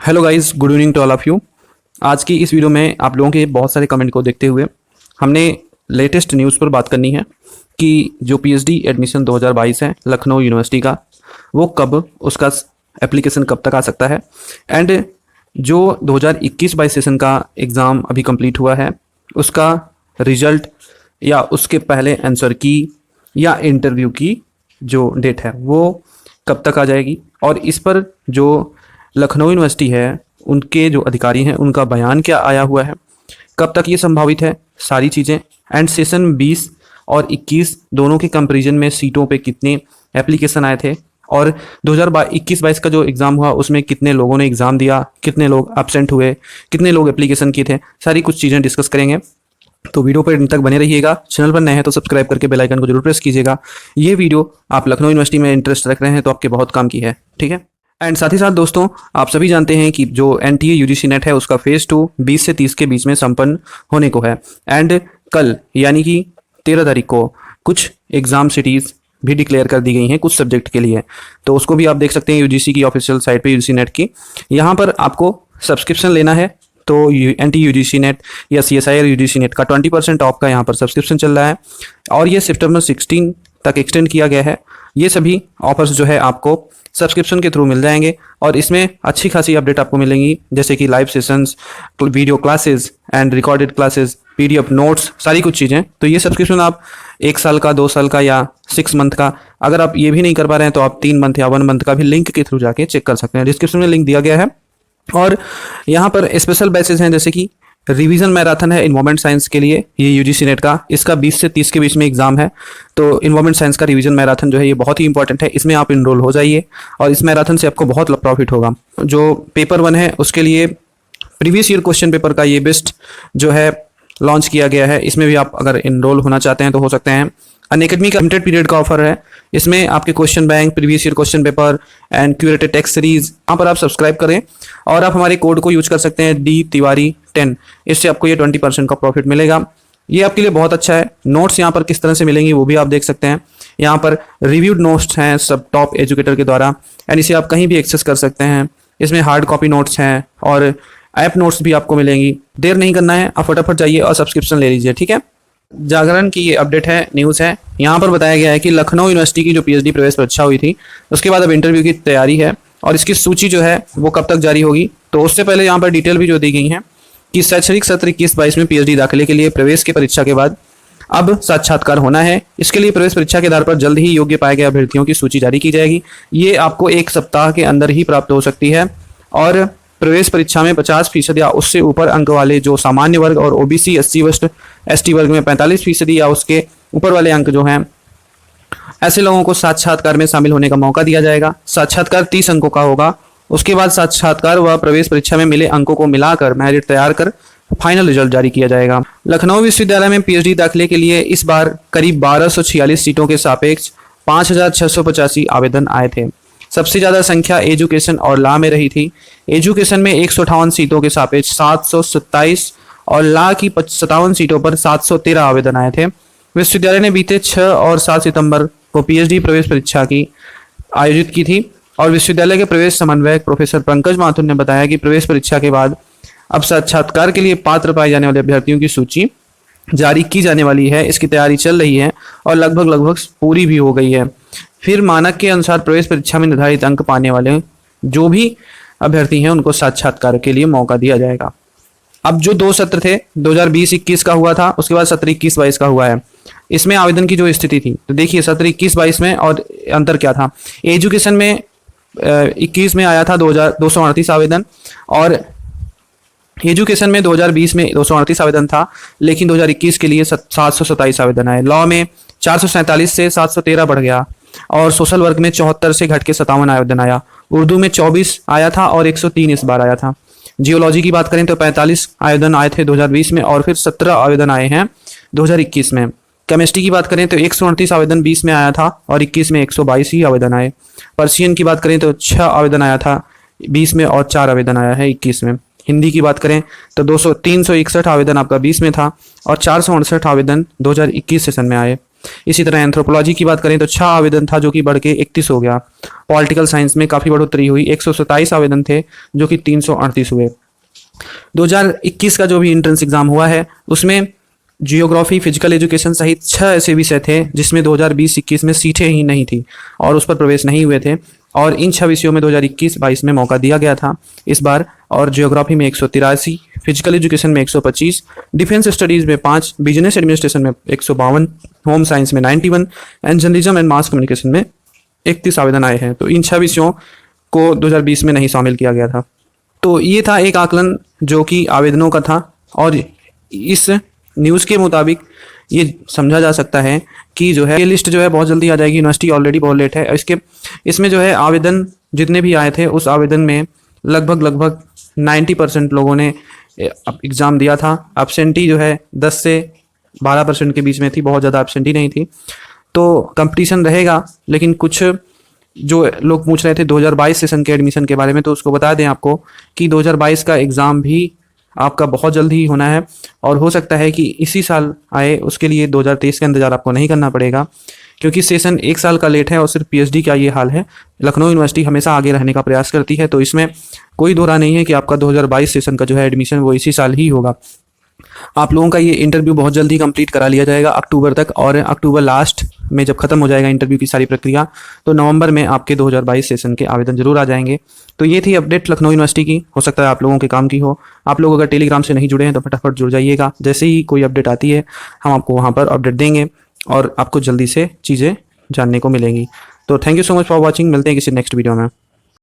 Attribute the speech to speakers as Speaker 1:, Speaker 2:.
Speaker 1: Hello guys, good evening to all of you. आज की इस वीडियो में आप लोगों के बहुत सारे कमेंट को देखते हुए हमने लेटेस्ट न्यूज़ पर बात करनी है कि जो पीएचडी एडमिशन 2022 है लखनऊ यूनिवर्सिटी का, वो कब उसका एप्लीकेशन कब तक आ सकता है। एंड जो 2021-22 सेशन का एग्ज़ाम अभी कंप्लीट हुआ है उसका रिजल्ट या उसके पहले आंसर की या इंटरव्यू की जो डेट है वो कब तक आ जाएगी, और इस पर जो लखनऊ यूनिवर्सिटी है उनके जो अधिकारी हैं उनका बयान क्या आया हुआ है, कब तक ये संभावित है, सारी चीज़ें। एंड सेशन 20 और 21 दोनों के कंपैरिजन में सीटों पे कितने एप्लीकेशन आए थे, और 2021-22 का जो एग्ज़ाम हुआ उसमें कितने लोगों ने एग्ज़ाम दिया, कितने लोग एब्सेंट हुए, कितने लोग एप्लीकेशन किए थे, सारी कुछ चीज़ें डिस्कस करेंगे। तो वीडियो पर इन तक बने रहिएगा। चैनल पर नए हैं तो सब्सक्राइब करके बेल आइकन को जरूर प्रेस कीजिएगा। ये वीडियो आप लखनऊ यूनिवर्सिटी में इंटरेस्ट रख रहे हैं तो आपके बहुत काम की है, ठीक है। एंड साथ ही साथ दोस्तों, आप सभी जानते हैं कि जो एनटीए यूजीसी नेट है उसका फेज़ 2 20 से 30 के बीच में संपन्न होने को है। एंड कल यानी कि 13 तारीख को कुछ एग्ज़ाम सिटीज़ भी डिक्लेयर कर दी गई हैं कुछ सब्जेक्ट के लिए, तो उसको भी आप देख सकते हैं यूजीसी की ऑफिशियल साइट पे, यूजीसी नेट की। यहाँ पर आपको सब्सक्रिप्शन लेना है तो एनटी यूजीसी नेट या CSIR यूजीसी नेट का 20% ऑफ का यहाँ पर सब्सक्रिप्शन चल रहा है, और ये सितंबर 16 तक एक्सटेंड किया गया है। ये सभी ऑफर्स जो है आपको सब्सक्रिप्शन के थ्रू मिल जाएंगे, और इसमें अच्छी खासी अपडेट आपको मिलेंगी, जैसे कि live sessions, video classes and recorded classes, PDF notes, सारी कुछ चीज़ें। तो ये सब्सक्रिप्शन आप 1 साल का, 2 साल का या 6 मंथ का, अगर आप ये भी नहीं कर पा रहे हैं तो आप 3 मंथ या 1 मंथ का भी लिंक के थ्रू जाके चेक कर सकते हैं। डिस्क्रिप्शन में लिंक दिया गया है। और यहाँ पर स्पेशल बैचेज हैं, जैसे कि रिवीजन मैराथन है इन्वायरमेंट साइंस के लिए, ये यूजीसी नेट का, इसका 20 से 30 के बीच में एग्जाम है। तो इन्वायरमेंट साइंस का रिवीजन मैराथन जो है ये बहुत ही इंपॉर्टेंट है, इसमें आप इनरोल हो जाइए और इस मैराथन से आपको बहुत प्रॉफिट होगा। जो पेपर 1 है उसके लिए प्रीवियस ईयर क्वेश्चन पेपर का ये बेस्ट जो है लॉन्च किया गया है, इसमें भी आप अगर इनरोल होना चाहते हैं तो हो सकते हैं। अनअकैडमी का लिमिटेड पीरियड का ऑफर है, इसमें आपके question bank, previous year question paper and curated text series, यहाँ पर आप सब्सक्राइब करें और आप हमारे कोड को यूज कर सकते हैं D तिवारी 10, इससे आपको ये 20% का प्रॉफिट मिलेगा। ये आपके लिए बहुत अच्छा है। नोट्स यहाँ पर किस तरह से मिलेंगी वो भी आप देख सकते हैं। यहाँ पर रिव्यूड नोट्स हैं सब टॉप एजुकेटर के द्वारा, एंड इसे आप कहीं भी एक्सेस कर सकते हैं। इसमें हार्ड कॉपी नोट्स हैं और ऐप नोट्स भी आपको मिलेंगी। देर नहीं करना है, आप फटाफट जाइए और सब्सक्रिप्शन ले लीजिए, ठीक है। जागरण की ये अपडेट है, न्यूज़ है। यहाँ पर बताया गया है कि लखनऊ यूनिवर्सिटी की जो पीएचडी प्रवेश परीक्षा हुई थी उसके बाद अब इंटरव्यू की तैयारी है, और इसकी सूची जो है वो कब तक जारी होगी। तो उससे पहले यहाँ पर डिटेल भी जो दी गई है कि शैक्षणिक सत्र 21-22 में पीएचडी दाखिले के लिए प्रवेश की परीक्षा के बाद अब साक्षात्कार होना है। इसके लिए प्रवेश परीक्षा के आधार पर जल्द ही योग्य पाए गए अभ्यर्थियों की सूची जारी की जाएगी। ये आपको 1 सप्ताह के अंदर ही प्राप्त हो सकती है, और प्रवेश परीक्षा में 50% या उससे ऊपर अंक वाले जो सामान्य वर्ग और OBC SC वर्ग में 45% या उसके ऊपर वाले अंक जो हैं, ऐसे लोगों को साक्षात्कार में शामिल होने का मौका दिया जाएगा। साक्षात्कार 30 अंकों का होगा। उसके बाद साक्षात्कार व प्रवेश परीक्षा में मिले अंकों को मिलाकर मेरिट तैयार कर फाइनल रिजल्ट जारी किया जाएगा। लखनऊ विश्वविद्यालय में पीएचडी दाखिले के लिए इस बार करीब 1246 सीटों के सापेक्ष 5685 आवेदन आए थे। सबसे ज़्यादा संख्या एजुकेशन और लॉ में रही थी। एजुकेशन में 158 सीटों के सापेक्ष 727 और लॉ की 57 सीटों पर 713 आवेदन आए थे। विश्वविद्यालय ने बीते 6 और 7 सितंबर को पीएचडी प्रवेश परीक्षा की आयोजित की थी, और विश्वविद्यालय के प्रवेश समन्वयक प्रोफेसर पंकज माथुर ने बताया कि प्रवेश परीक्षा के बाद अब साक्षात्कार के लिए पात्र पाए जाने वाले अभ्यर्थियों की सूची जारी की जाने वाली है। इसकी तैयारी चल रही है और लगभग पूरी भी हो गई है। फिर मानक के अनुसार प्रवेश परीक्षा में निर्धारित अंक पाने वाले जो भी अभ्यर्थी हैं उनको साक्षात्कार के लिए मौका दिया जाएगा। अब जो 2 सत्र थे 2020-21 का हुआ था, उसके बाद सत्र 21-22 का हुआ है। इसमें आवेदन की जो स्थिति थी तो देखिए सत्र 21-22 में और अंतर क्या था। एजुकेशन में 21 में आया था 238 आवेदन, और एजुकेशन में 2020 में 238 आवेदन था, लेकिन 2021 के लिए 727 आवेदन आए। लॉ में 447 से 713 बढ़ गया, और सोशल वर्क में 74 से घट के 57 आवेदन आया। उर्दू में 24 आया था और 103 इस बार आया था। जियोलॉजी की बात करें तो 45 आवेदन आए थे 2020 में, और फिर 17 आवेदन आए हैं 2021 में। केमिस्ट्री की बात करें तो 138 आवेदन 20 में आया था और 21 में 122 ही आवेदन आए। पर्शियन की बात करें तो 6 आवेदन आया था 20 में और 4 आवेदन आया है 21 में। हिंदी की बात करें तो 361 आवेदन आपका 20 में था और 468 आवेदन 2021 सेशन में आए। इसी तरह एंथ्रोपोलॉजी की बात करें तो 6 आवेदन था जो कि बढ़ के 31 हो गया। पॉलिटिकल साइंस में काफ़ी बढ़ोतरी हुई, 127 आवेदन थे जो कि 338 हुए। 2021 का जो भी एंट्रेंस एग्जाम हुआ है उसमें जियोग्राफी, फिजिकल एजुकेशन सहित 6 ऐसे विषय थे जिसमें 2020-21 में सीटें ही नहीं थी और उस पर प्रवेश नहीं हुए थे, और इन 6 विषयों में 2021-22 में मौका दिया गया था इस बार। और जियोग्राफी में 183, फिजिकल एजुकेशन में 125, डिफेंस स्टडीज़ में 5, बिजनेस एडमिनिस्ट्रेशन में 152, होम साइंस में 91 and journalism and mass communication में 31 आवेदन आए हैं। तो इन 6 विषयों को 2020 में नहीं शामिल किया गया था। तो ये था एक आकलन जो कि आवेदनों का था, और इस न्यूज़ के मुताबिक ये समझा जा सकता है कि जो है ये लिस्ट जो है बहुत जल्दी आ जाएगी। यूनिवर्सिटी ऑलरेडी बहुत लेट है। इसमें जो है आवेदन जितने भी आए थे उस आवेदन में लगभग 90% लोगों ने एग्ज़ाम दिया था। एब्सेंटी जो है 10 से 12% के बीच में थी, बहुत ज़्यादा एब्सेंटी नहीं थी। तो कंपटीशन रहेगा, लेकिन कुछ जो लोग पूछ रहे थे 2022 सेशन के एडमिशन के बारे में, तो उसको बता दें आपको कि 2022 का एग्ज़ाम भी आपका बहुत जल्द ही होना है, और हो सकता है कि इसी साल आए। उसके लिए 2023 का इंतज़ार आपको नहीं करना पड़ेगा, क्योंकि सेशन 1 साल का लेट है और सिर्फ पीएचडी का ये हाल है। लखनऊ यूनिवर्सिटी हमेशा आगे रहने का प्रयास करती है, तो इसमें कोई दो राय नहीं है कि आपका 2022 सेशन का जो है एडमिशन वो इसी साल ही होगा। आप लोगों का ये इंटरव्यू बहुत जल्दी कंप्लीट करा लिया जाएगा अक्टूबर तक, और अक्टूबर लास्ट में जब खत्म हो जाएगा इंटरव्यू की सारी प्रक्रिया, तो नवंबर में आपके 2022 सेशन के आवेदन जरूर आ जाएंगे। तो ये थी अपडेट लखनऊ यूनिवर्सिटी की, हो सकता है आप लोगों के काम की हो। आप लोग अगर टेलीग्राम से नहीं जुड़े हैं तो फटाफट जुड़ जाइएगा, जैसे ही कोई अपडेट आती है हम आपको वहाँ पर अपडेट देंगे और आपको जल्दी से चीज़ें जानने को मिलेंगी। तो thank you so much for watching, मिलते हैं किसी नेक्स्ट वीडियो में।